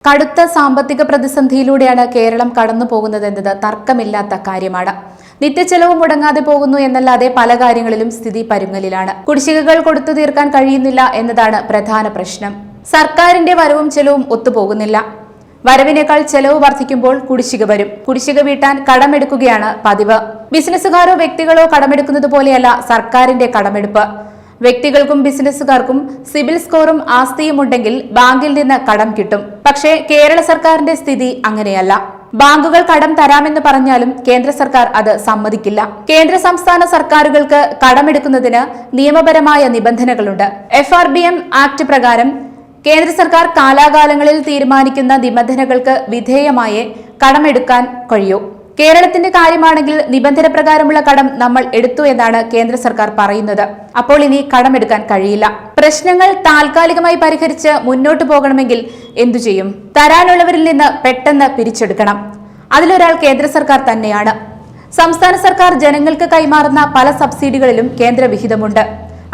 കടുത്ത സാമ്പത്തിക പ്രതിസന്ധിയിലൂടെയാണ് കേരളം കടന്നുപോകുന്നതെന്നത് തർക്കമില്ലാത്ത കാര്യമാണ്. നിത്യച്ചെലവ് മുടങ്ങാതെ പോകുന്നു എന്നല്ലാതെ പല കാര്യങ്ങളിലും സ്ഥിതി പരുങ്ങലിലാണ്. കുടിശ്ശികകൾ കൊടുത്തു തീർക്കാൻ കഴിയുന്നില്ല എന്നതാണ് പ്രധാന പ്രശ്നം. സർക്കാരിന്റെ വരവും ചെലവും ഒത്തുപോകുന്നില്ല. വരവിനേക്കാൾ ചെലവ് വർദ്ധിക്കുമ്പോൾ കുടിശ്ശിക വരും. കുടിശ്ശിക വീട്ടാൻ കടമെടുക്കുകയാണ് പതിവ്. ബിസിനസ്സുകാരോ വ്യക്തികളോ കടമെടുക്കുന്നത് പോലെയല്ല സർക്കാരിന്റെ കടമെടുപ്പ്. വ്യക്തികൾക്കും ബിസിനസ്സുകാർക്കും സിബിൽ സ്കോറും ആസ്തിയും ഉണ്ടെങ്കിൽ ബാങ്കിൽ നിന്ന് കടം കിട്ടും. പക്ഷേ കേരള സർക്കാരിന്റെ സ്ഥിതി അങ്ങനെയല്ല. ബാങ്കുകൾ കടം തരാമെന്ന് പറഞ്ഞാലും കേന്ദ്ര സർക്കാർ അത് സമ്മതിക്കില്ല. കേന്ദ്ര സംസ്ഥാന സർക്കാരുകൾക്ക് കടമെടുക്കുന്നതിന് നിയമപരമായ നിബന്ധനകളുണ്ട്. FRBM ആക്ട് പ്രകാരം കേന്ദ്ര സർക്കാർ കാലാകാലങ്ങളിൽ തീരുമാനിക്കുന്ന നിബന്ധനകൾക്ക് വിധേയമായേ കടമെടുക്കാൻ കഴിയൂ. കേരളത്തിന്റെ കാര്യമാണെങ്കിൽ നിബന്ധന പ്രകാരമുള്ള കടം നമ്മൾ എടുത്തു എന്നാണ് കേന്ദ്ര സർക്കാർ പറയുന്നത്. അപ്പോൾ ഇനി കടമെടുക്കാൻ കഴിയില്ല. പ്രശ്നങ്ങൾ താൽക്കാലികമായി പരിഹരിച്ച് മുന്നോട്ടു പോകണമെങ്കിൽ എന്തു ചെയ്യും? തരാനുള്ളവരിൽ നിന്ന് പെട്ടെന്ന് പിരിച്ചെടുക്കണം. അതിലൊരാൾ കേന്ദ്ര സർക്കാർ തന്നെയാണ്. സംസ്ഥാന സർക്കാർ ജനങ്ങൾക്ക് കൈമാറുന്ന പല സബ്സിഡികളിലും കേന്ദ്ര വിഹിതമുണ്ട്.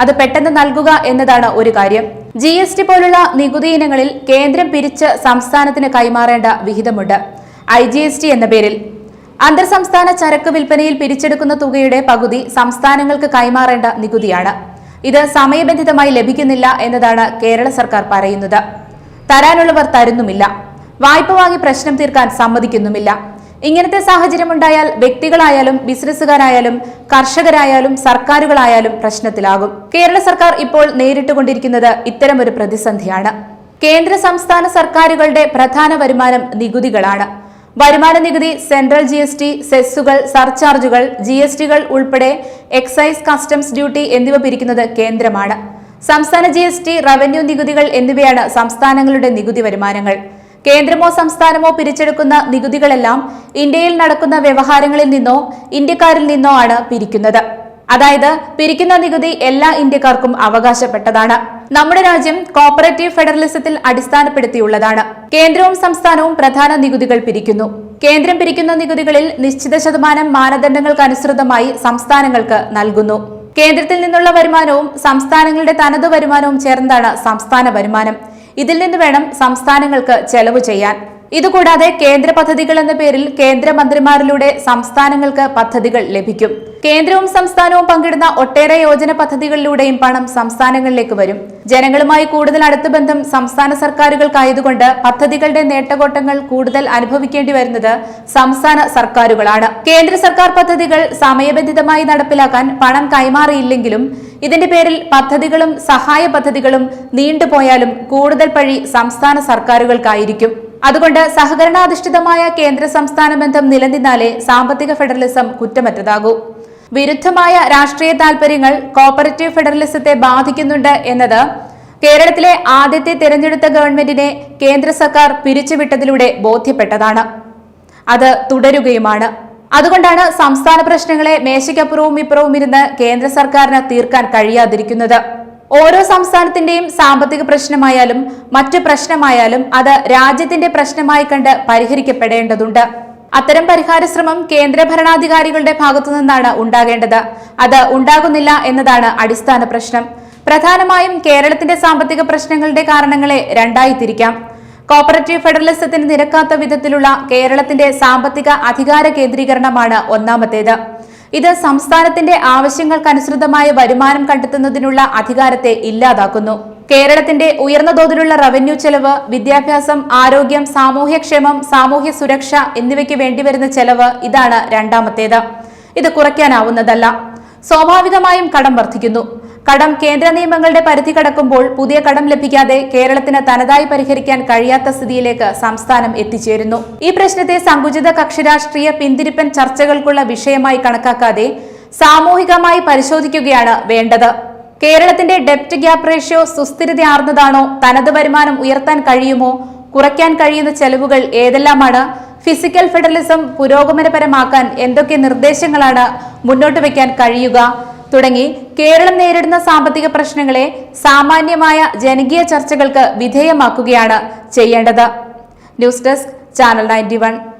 അത് പെട്ടെന്ന് നൽകുക എന്നതാണ് ഒരു കാര്യം. GST പോലുള്ള നികുതി ഇനങ്ങളിൽ കേന്ദ്രം പിരിച്ച് സംസ്ഥാനത്തിന് കൈമാറേണ്ട വിഹിതമുണ്ട്, IGST എന്ന പേരിൽ. അന്തർ സംസ്ഥാന ചരക്ക് വിൽപ്പനയിൽ പിരിച്ചെടുക്കുന്ന തുകയുടെ പകുതി സംസ്ഥാനങ്ങൾക്ക് കൈമാറേണ്ട നികുതിയാണ്. ഇത് സമയബന്ധിതമായി ലഭിക്കുന്നില്ല എന്നതാണ് കേരള സർക്കാർ പറയുന്നത്. തരാനുള്ളവർ തരുന്നുമില്ല. വായ്പ വാങ്ങി പ്രശ്നം തീർക്കാൻ സമ്മതിക്കുന്നുമില്ല. ഇങ്ങനത്തെ സാഹചര്യമുണ്ടായാൽ വ്യക്തികളായാലും ബിസിനസ്സുകാരായാലും കർഷകരായാലും സർക്കാരുകളായാലും പ്രശ്നത്തിലാകും. കേരള സർക്കാർ ഇപ്പോൾ നേരിട്ടുകൊണ്ടിരിക്കുന്നത് ഇത്തരമൊരു പ്രതിസന്ധിയാണ്. കേന്ദ്ര സംസ്ഥാന സർക്കാരുകളുടെ പ്രധാന വരുമാനം നികുതികളാണ്. വരുമാന നികുതി, സെൻട്രൽ GST, സെസ്സുകൾ, സർചാർജുകൾ, GSTകൾ ഉൾപ്പെടെ എക്സൈസ്, കസ്റ്റംസ് ഡ്യൂട്ടി എന്നിവ പിരിക്കുന്നത് കേന്ദ്രമാണ്. സംസ്ഥാന GST, റവന്യൂ നികുതികൾ എന്നിവയാണ് സംസ്ഥാനങ്ങളുടെ നികുതി വരുമാനങ്ങൾ. കേന്ദ്രമോ സംസ്ഥാനമോ പിരിച്ചെടുക്കുന്ന നികുതികളെല്ലാം ഇന്ത്യയിൽ നടക്കുന്ന വ്യവഹാരങ്ങളിൽ നിന്നോ ഇന്ത്യക്കാരിൽ നിന്നോ ആണ് പിരിക്കുന്നത്. അതായത് പിരിക്കുന്ന നികുതി എല്ലാ ഇന്ത്യക്കാർക്കും അവകാശപ്പെട്ടതാണ്. നമ്മുടെ രാജ്യം കോപ്പറേറ്റീവ് ഫെഡറലിസത്തിൽ അടിസ്ഥാനപ്പെടുത്തിയുള്ളതാണ്. കേന്ദ്രവും സംസ്ഥാനവും പ്രധാന നികുതികൾ പിരിക്കുന്നു. കേന്ദ്രം പിരിക്കുന്ന നികുതികളിൽ നിശ്ചിത ശതമാനം മാനദണ്ഡങ്ങൾക്കനുസൃതമായി സംസ്ഥാനങ്ങൾക്ക് നൽകുന്നു. കേന്ദ്രത്തിൽ നിന്നുള്ള വരുമാനവും സംസ്ഥാനങ്ങളുടെ തനതു വരുമാനവും ചേർന്നതാണ് സംസ്ഥാന വരുമാനം. ഇതിൽ നിന്ന് വേണം സംസ്ഥാനങ്ങൾക്ക് ചെലവ് ചെയ്യാൻ. ഇതുകൂടാതെ കേന്ദ്ര പദ്ധതികൾ എന്ന പേരിൽ കേന്ദ്രമന്ത്രിമാരിലൂടെ സംസ്ഥാനങ്ങൾക്ക് പദ്ധതികൾ ലഭിക്കും. കേന്ദ്രവും സംസ്ഥാനവും പങ്കിടുന്ന ഒട്ടേറെ യോജന പദ്ധതികളിലൂടെയും പണം സംസ്ഥാനങ്ങളിലേക്ക് വരും. ജനങ്ങളുമായി കൂടുതൽ അടുത്ത ബന്ധം സംസ്ഥാന സർക്കാരുകൾക്കായതുകൊണ്ട് പദ്ധതികളുടെ നേട്ടകോട്ടങ്ങൾ കൂടുതൽ അനുഭവിക്കേണ്ടി വരുന്നത് സംസ്ഥാന സർക്കാരുകളാണ്. കേന്ദ്ര സർക്കാർ പദ്ധതികൾ സമയബന്ധിതമായി നടപ്പിലാക്കാൻ പണം കൈമാറിയില്ലെങ്കിലും ഇതിന്റെ പേരിൽ പദ്ധതികളും സഹായ പദ്ധതികളും നീണ്ടുപോയാലും കൂടുതൽ പഴി സംസ്ഥാന സർക്കാരുകൾക്കായിരിക്കും. അതുകൊണ്ട് സഹകരണാധിഷ്ഠിതമായ കേന്ദ്ര സംസ്ഥാന ബന്ധം നിലനിന്നാലേ സാമ്പത്തിക ഫെഡറലിസം കുറ്റമറ്റതാകൂ. വിരുദ്ധമായ രാഷ്ട്രീയ താൽപര്യങ്ങൾ കോപ്പറേറ്റീവ് ഫെഡറലിസത്തെ ബാധിക്കുന്നുണ്ട് എന്നത് കേരളത്തിലെ ആദ്യത്തെ തിരഞ്ഞെടുത്ത ഗവൺമെന്റിനെ കേന്ദ്ര സർക്കാർ പിരിച്ചുവിട്ടതിലൂടെ ബോധ്യപ്പെട്ടതാണ്. അത് തുടരുകയുമാണ്. അതുകൊണ്ടാണ് സംസ്ഥാന പ്രശ്നങ്ങളെ മേശയ്ക്കപ്പുറവും ഇപ്പുറവും ഇരുന്ന് കേന്ദ്ര സർക്കാരിന് തീർക്കാൻ കഴിയാതിരിക്കുന്നത്. ഓരോ സംസ്ഥാനത്തിന്റെയും സാമ്പത്തിക പ്രശ്നമായാലും മറ്റു പ്രശ്നമായാലും അത് രാജ്യത്തിന്റെ പ്രശ്നമായി കണ്ട് പരിഹരിക്കപ്പെടേണ്ടതുണ്ട്. അത്തരം പരിഹാര ശ്രമം കേന്ദ്ര ഭരണാധികാരികളുടെ ഭാഗത്തു നിന്നാണ് ഉണ്ടാകേണ്ടത്. അത് ഉണ്ടാകുന്നില്ല എന്നതാണ് അടിസ്ഥാന പ്രശ്നം. പ്രധാനമായും കേരളത്തിന്റെ സാമ്പത്തിക പ്രശ്നങ്ങളുടെ കാരണങ്ങളെ രണ്ടായി തിരിക്കാം. കോപ്പറേറ്റീവ് ഫെഡറലിസത്തിന് നിരക്കാത്ത വിധത്തിലുള്ള കേരളത്തിന്റെ സാമ്പത്തിക അധികാര കേന്ദ്രീകരണമാണ് ഒന്നാമത്തേത്. ഇത് സംസ്ഥാനത്തിന്റെ ആവശ്യങ്ങൾക്കനുസൃതമായ വരുമാനം കണ്ടെത്തുന്നതിനുള്ള അധികാരത്തെ ഇല്ലാതാക്കുന്നു. കേരളത്തിന്റെ ഉയർന്ന തോതിലുള്ള റവന്യൂ ചെലവ്, വിദ്യാഭ്യാസം, ആരോഗ്യം, സാമൂഹ്യക്ഷേമം, സാമൂഹ്യ സുരക്ഷ എന്നിവയ്ക്ക് വേണ്ടിവരുന്ന ചെലവ്, ഇതാണ് രണ്ടാമത്തേത്. ഇത് കുറയ്ക്കാനാവുന്നതല്ല. സ്വാഭാവികമായും കടം വർദ്ധിക്കുന്നു. കടം കേന്ദ്ര നിയമങ്ങളുടെ പരിധി കടക്കുമ്പോൾ പുതിയ കടം ലഭിക്കാതെ കേരളത്തിന് തനതായി പരിഹരിക്കാൻ കഴിയാത്ത സ്ഥിതിയിലേക്ക് സംസ്ഥാനം എത്തിച്ചേരുന്നു. ഈ പ്രശ്നത്തെ സങ്കുചിത കക്ഷി രാഷ്ട്രീയ പിന്തിരിപ്പൻ ചർച്ചകൾക്കുള്ള വിഷയമായി കണക്കാക്കാതെ സാമൂഹികമായി പരിശോധിക്കുകയാണ് വേണ്ടത്. കേരളത്തിന്റെ ഡെപ്റ്റ് ഗ്യാപ് റേഷ്യോ സുസ്ഥിരതയാർന്നതാണോ? തനത് വരുമാനം ഉയർത്താൻ കഴിയുമോ? കുറയ്ക്കാൻ കഴിയുന്ന ചെലവുകൾ ഏതെല്ലാമാണ്? ഫിസിക്കൽ ഫെഡറലിസം പുരോഗമനപരമാക്കാൻ എന്തൊക്കെ നിർദ്ദേശങ്ങളാണ് മുന്നോട്ട് വയ്ക്കാൻ കഴിയുക? തുടങ്ങി കേരളം നേരിടുന്ന സാമ്പത്തിക പ്രശ്നങ്ങളെ സാമാന്യമായ ജനകീയ ചർച്ചകൾക്ക് വിധേയമാക്കുകയാണ് ചെയ്യേണ്ടത്. News desk, channel 91.